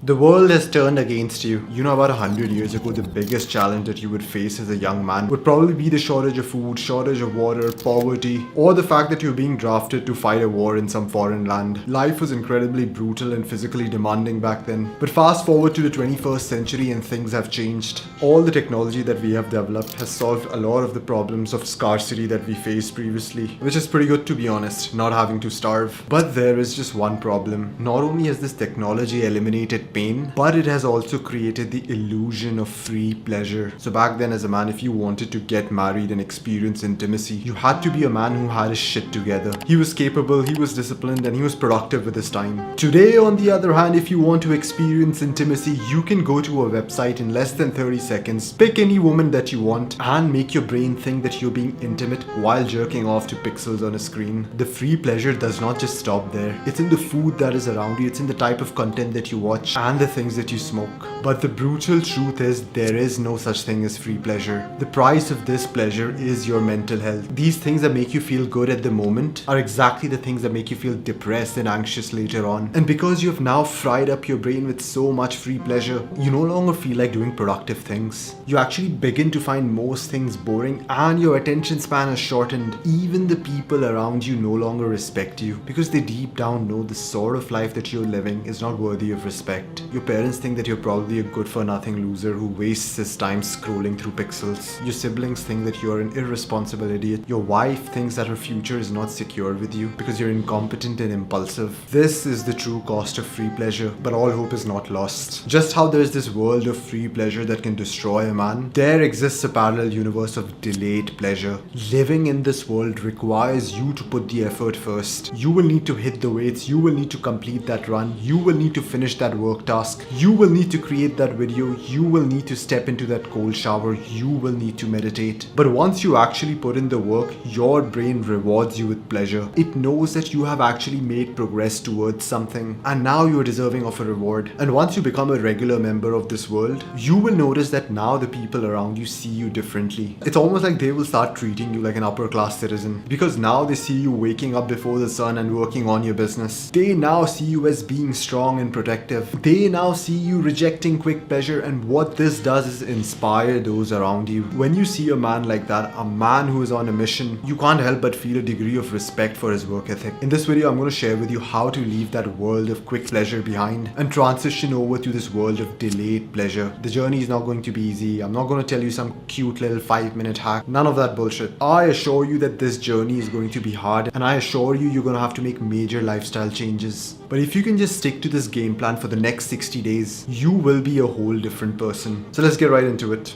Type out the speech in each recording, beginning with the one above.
The world has turned against you. You know, about 100 years ago, the biggest challenge that you would face as a young man would probably be the shortage of food, shortage of water, poverty, or the fact that you're being drafted to fight a war in some foreign land. Life was incredibly brutal and physically demanding back then. But fast forward to the 21st century and things have changed. All the technology that we have developed has solved a lot of the problems of scarcity that we faced previously, which is pretty good, to be honest, not having to starve. But there is just one problem. Not only has this technology eliminated pain, but it has also created the illusion of free pleasure. So back then, as a man, if you wanted to get married and experience intimacy, you had to be a man who had his shit together. He was capable, he was disciplined, and he was productive with his time. Today, on the other hand, if you want to experience intimacy, you can go to a website in less than 30 seconds, pick any woman that you want, and make your brain think that you're being intimate while jerking off to pixels on a screen. The free pleasure does not just stop there. It's in the food that is around you, it's in the type of content that you watch, and the things that you smoke. But the brutal truth is, there is no such thing as free pleasure. The price of this pleasure is your mental health. These things that make you feel good at the moment are exactly the things that make you feel depressed and anxious later on. And because you have now fried up your brain with so much free pleasure, you no longer feel like doing productive things. You actually begin to find most things boring, and your attention span has shortened. Even the people around you no longer respect you, because they deep down know the sort of life that you're living is not worthy of respect. Your parents think that you're probably a good-for-nothing loser who wastes his time scrolling through pixels. Your siblings think that you're an irresponsible idiot. Your wife thinks that her future is not secure with you because you're incompetent and impulsive. This is the true cost of free pleasure, but all hope is not lost. Just how there's this world of free pleasure that can destroy a man, there exists a parallel universe of delayed pleasure. Living in this world requires you to put the effort first. You will need to hit the weights, you will need to complete that run, you will need to finish that work task, you will need to create that video, you will need to step into that cold shower, you will need to meditate. But once you actually put in the work, your brain rewards you with pleasure. It knows that you have actually made progress towards something, and now you're deserving of a reward. And once you become a regular member of this world, you will notice that now the people around you see you differently. It's almost like they will start treating you like an upper class citizen, because now they see you waking up before the sun and working on your business. They now see you as being strong and protective. They now see you rejecting quick pleasure, and what this does is inspire those around you. When you see a man like that, a man who is on a mission, you can't help but feel a degree of respect for his work ethic. In this video, I'm going to share with you how to leave that world of quick pleasure behind and transition over to this world of delayed pleasure. The journey is not going to be easy. I'm not going to tell you some cute little 5-minute hack. None of that bullshit. I assure you that this journey is going to be hard, and I assure you, you're going to have to make major lifestyle changes. But if you can just stick to this game plan for the next 60 days, you will be a whole different person. So let's get right into it.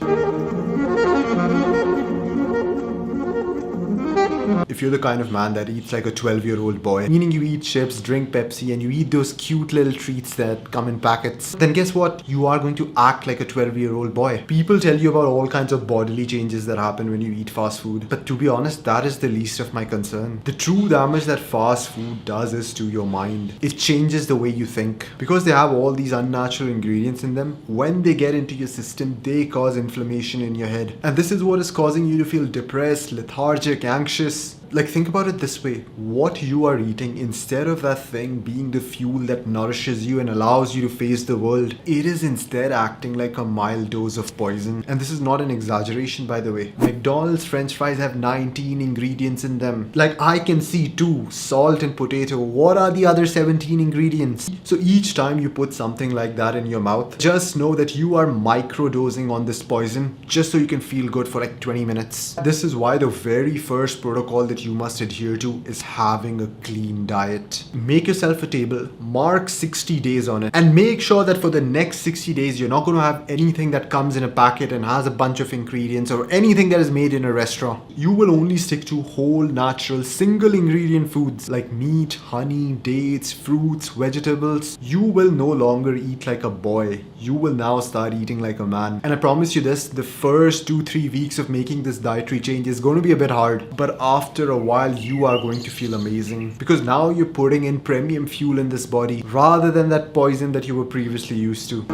If you're the kind of man that eats like a 12-year-old boy, meaning you eat chips, drink Pepsi, and you eat those cute little treats that come in packets, then guess what? You are going to act like a 12-year-old boy. People tell you about all kinds of bodily changes that happen when you eat fast food, but to be honest, that is the least of my concern. The true damage that fast food does is to your mind. It changes the way you think. Because they have all these unnatural ingredients in them, when they get into your system, they cause inflammation in your head. And this is what is causing you to feel depressed, lethargic, anxious. Like, think about it this way. What you are eating, instead of that thing being the fuel that nourishes you and allows you to face the world, it is instead acting like a mild dose of poison. And this is not an exaggeration, by the way. McDonald's French fries have 19 ingredients in them. Like, I can see 2, salt and potato. What are the other 17 ingredients? So each time you put something like that in your mouth, just know that you are microdosing on this poison just so you can feel good for like 20 minutes. This is why the very first protocol that you must adhere to is having a clean diet. Make yourself a table, mark 60 days on it, and make sure that for the next 60 days you're not going to have anything that comes in a packet and has a bunch of ingredients, or anything that is made in a restaurant. You will only stick to whole, natural, single ingredient foods like meat, honey, dates, fruits, vegetables. You will no longer eat like a boy. You will now start eating like a man. And I promise you this, the first 2-3 weeks of making this dietary change is going to be a bit hard, but after a while you are going to feel amazing, because now you're putting in premium fuel in this body rather than that poison that you were previously used to.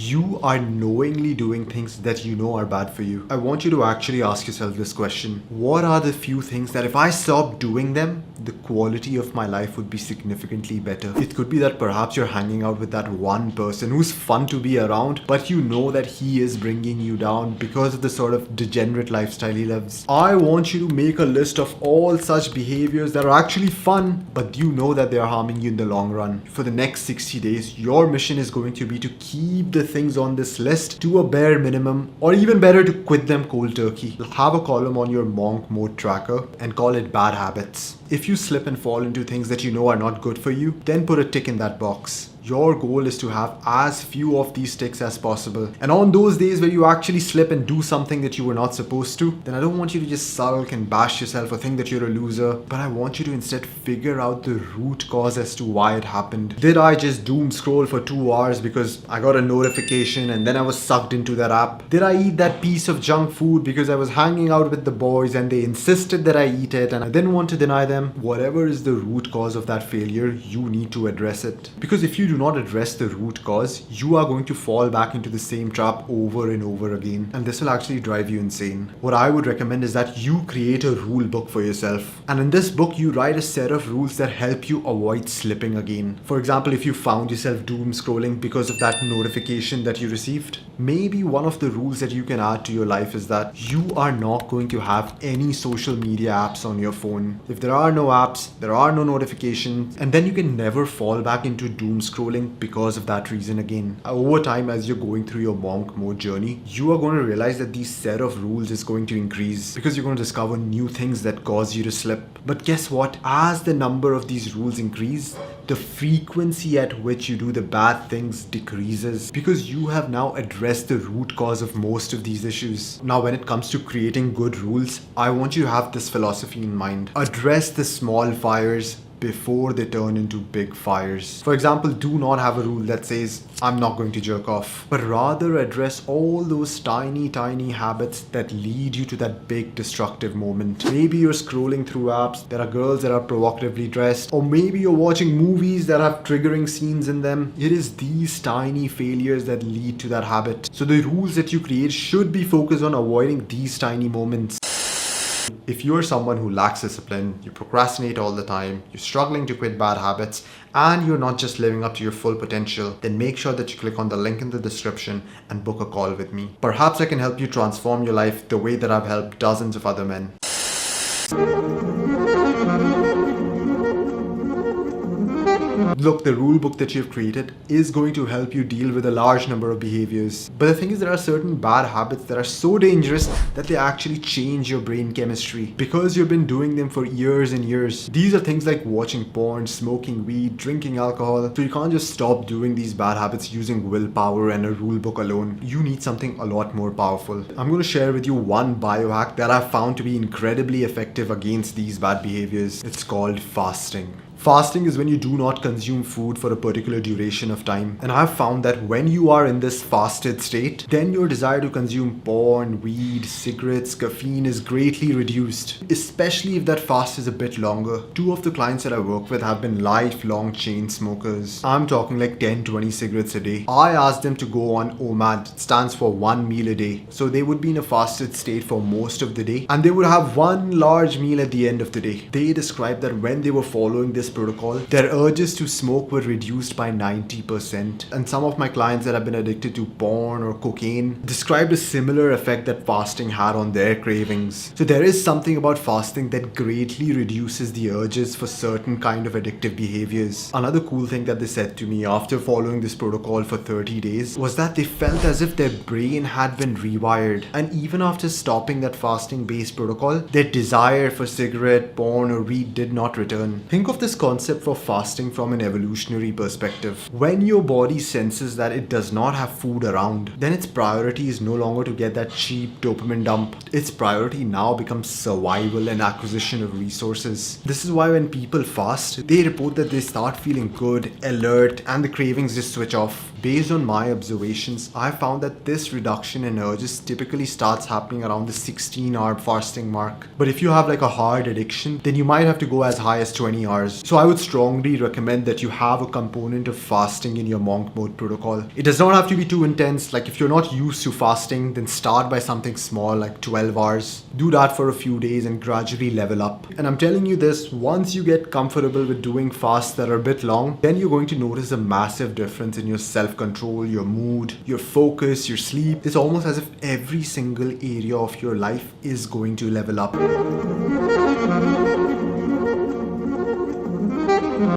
You are knowingly doing things that you know are bad for you. I want you to actually ask yourself this question. What are the few things that if I stop doing them, the quality of my life would be significantly better? It could be that perhaps you're hanging out with that one person who's fun to be around, but you know that he is bringing you down because of the sort of degenerate lifestyle he lives. I want you to make a list of all such behaviors that are actually fun, but you know that they are harming you in the long run. For the next 60 days, your mission is going to be to keep the things on this list to a bare minimum, or even better, to quit them cold turkey. Have a column on your monk mode tracker and call it bad habits. If you slip and fall into things that you know are not good for you, then put a tick in that box. Your goal is to have as few of these ticks as possible. And on those days where you actually slip and do something that you were not supposed to, then I don't want you to just sulk and bash yourself or think that you're a loser, but I want you to instead figure out the root cause as to why it happened. Did I just doom scroll for 2 hours because I got a notification and then I was sucked into that app? Did I eat that piece of junk food because I was hanging out with the boys and they insisted that I eat it and I didn't want to deny them? Whatever is the root cause of that failure, you need to address it. Because if you do not address the root cause, you are going to fall back into the same trap over and over again, and this will actually drive you insane. What I would recommend is that you create a rule book for yourself, and in this book you write a set of rules that help you avoid slipping again. For example, if you found yourself doom scrolling because of that notification that you received, maybe one of the rules that you can add to your life is that you are not going to have any social media apps on your phone. If there are no apps, there are no notifications, and then you can never fall back into doom scrolling because of that reason again. Over time, as you're going through your monk mode journey, you are going to realize that the set of rules is going to increase because you're going to discover new things that cause you to slip. But guess what? As the number of these rules increase, the frequency at which you do the bad things decreases because you have now addressed the root cause of most of these issues. Now, when it comes to creating good rules, I want you to have this philosophy in mind. Address the small fires before they turn into big fires. For example, do not have a rule that says, I'm not going to jerk off, but rather address all those tiny habits that lead you to that big destructive moment. Maybe you're scrolling through apps, there are girls that are provocatively dressed, or maybe you're watching movies that have triggering scenes in them. It is these tiny failures that lead to that habit. So the rules that you create should be focused on avoiding these tiny moments. If you're someone who lacks discipline, you procrastinate all the time, you're struggling to quit bad habits, and you're not just living up to your full potential, then make sure that you click on the link in the description and book a call with me. Perhaps I can help you transform your life the way that I've helped dozens of other men. Look, the rule book that you've created is going to help you deal with a large number of behaviors. But the thing is, there are certain bad habits that are so dangerous that they actually change your brain chemistry because you've been doing them for years and years. These are things like watching porn, smoking weed, drinking alcohol. So you can't just stop doing these bad habits using willpower and a rule book alone. You need something a lot more powerful. I'm going to share with you one biohack that I've found to be incredibly effective against these bad behaviors. It's called fasting. Fasting is when you do not consume food for a particular duration of time. And I've found that when you are in this fasted state, then your desire to consume porn, weed, cigarettes, caffeine is greatly reduced, especially if that fast is a bit longer. 2 of the clients that I work with have been lifelong chain smokers. I'm talking like 10-20 cigarettes a day. I asked them to go on OMAD, it stands for 1 meal a day. So they would be in a fasted state for most of the day and they would have 1 large meal at the end of the day. They described that when they were following this protocol, their urges to smoke were reduced by 90%. And some of my clients that have been addicted to porn or cocaine described a similar effect that fasting had on their cravings. So there is something about fasting that greatly reduces the urges for certain kind of addictive behaviors. Another cool thing that they said to me after following this protocol for 30 days was that they felt as if their brain had been rewired. And even after stopping that fasting based protocol, their desire for cigarette, porn or weed did not return. Think of this concept for fasting from an evolutionary perspective. When your body senses that it does not have food around, then its priority is no longer to get that cheap dopamine dump. Its priority now becomes survival and acquisition of resources. This is why when people fast, they report that they start feeling good, alert, and the cravings just switch off. Based on my observations, I found that this reduction in urges typically starts happening around the 16-hour fasting mark. But if you have like a hard addiction, then you might have to go as high as 20 hours. So I would strongly recommend that you have a component of fasting in your monk mode protocol. It does not have to be too intense. Like if you're not used to fasting, then start by something small like 12 hours. Do that for a few days and gradually level up. And I'm telling you this, once you get comfortable with doing fasts that are a bit long, then you're going to notice a massive difference in your self-control, your mood, your focus, your sleep. It's almost as if every single area of your life is going to level up.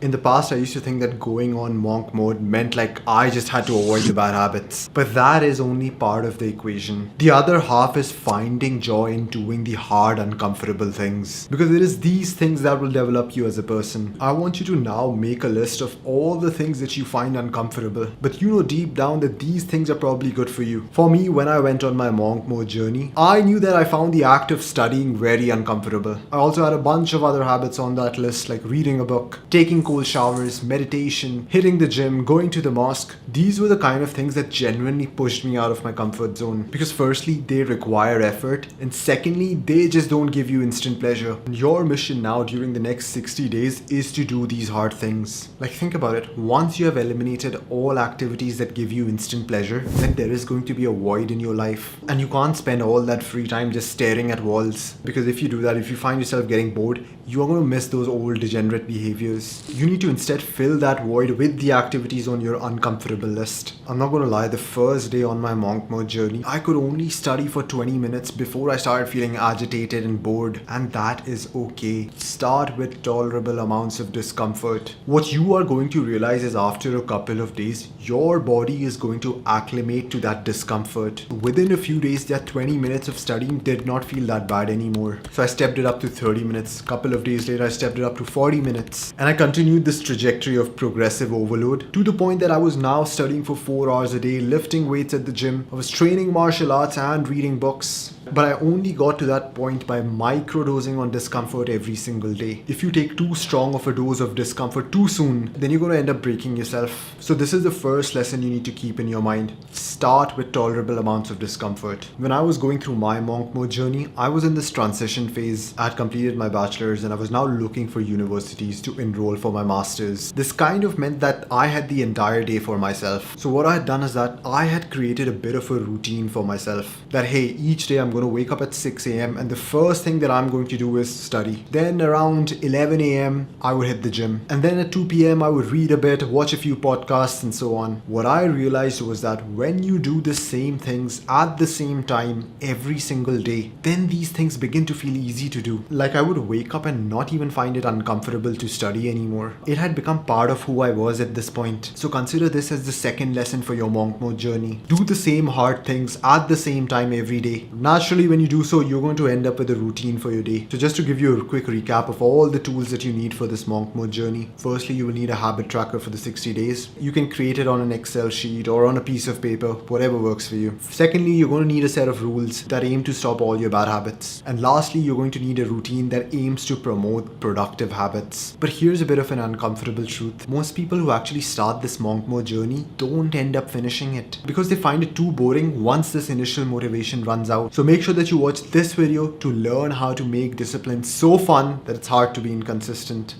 In the past, I used to think that going on monk mode meant like I just had to avoid the bad habits. But that is only part of the equation. The other half is finding joy in doing the hard, uncomfortable things. Because it is these things that will develop you as a person. I want you to now make a list of all the things that you find uncomfortable. But you know deep down that these things are probably good for you. For me, when I went on my monk mode journey, I knew that I found the act of studying very uncomfortable. I also had a bunch of other habits on that list, like reading a book, taking cold showers, meditation, hitting the gym, going to the mosque. These were the kind of things that genuinely pushed me out of my comfort zone. Because firstly, they require effort, and secondly, they just don't give you instant pleasure. And your mission now during the next 60 days is to do these hard things. Like think about it, once you have eliminated all activities that give you instant pleasure, then there is going to be a void in your life. And you can't spend all that free time just staring at walls. Because if you do that, if you find yourself getting bored, you are going to miss those old degenerate behaviors. You need to instead fill that void with the activities on your uncomfortable list. I'm not going to lie, the first day on my monk mode journey, I could only study for 20 minutes before I started feeling agitated and bored. And that is okay. Start with tolerable amounts of discomfort. What you are going to realize is after a couple of days, your body is going to acclimate to that discomfort. Within a few days, that 20 minutes of studying did not feel that bad anymore. So I stepped it up to 30 minutes. Couple of days later, I stepped it up to 40 minutes. And I continued this trajectory of progressive overload to the point that I was now studying for 4 hours a day, lifting weights at the gym. I was training martial arts and reading books. But I only got to that point by microdosing on discomfort every single day. If you take too strong of a dose of discomfort too soon, then you're going to end up breaking yourself. So this is the first lesson you need to keep in your mind. Start with tolerable amounts of discomfort. When I was going through my monk mode journey, I was in this transition phase. I had completed my bachelor's and I was now looking for universities to enroll for my master's. This kind of meant that I had the entire day for myself. So what I had done is that I had created a bit of a routine for myself. That hey, each day I'm going to wake up at 6 a.m. and the first thing that I'm going to do is study. Then around 11 a.m. I would hit the gym. And then at 2 p.m. I would read a bit, watch a few podcasts and so on. What I realized was that when you do the same things at the same time every single day, then these things begin to feel easy to do. Like I would wake up and not even find it uncomfortable to study anymore. It had become part of who I was at this point. So consider this as the second lesson for your monk mode journey. Do the same hard things at the same time every day. Naturally, when you do so, you're going to end up with a routine for your day. So just to give you a quick recap of all the tools that you need for this monk mode journey. Firstly, you will need a habit tracker for the 60 days. You can create it on an Excel sheet or on a piece of paper, whatever works for you. Secondly, you're going to need a set of rules that aim to stop all your bad habits. And lastly, you're going to need a routine that aims to promote productive habits. But here's a bit of an uncomfortable truth. Most people who actually start this monk mode journey don't end up finishing it because they find it too boring once this initial motivation runs out. So make sure that you watch this video to learn how to make discipline so fun that it's hard to be inconsistent.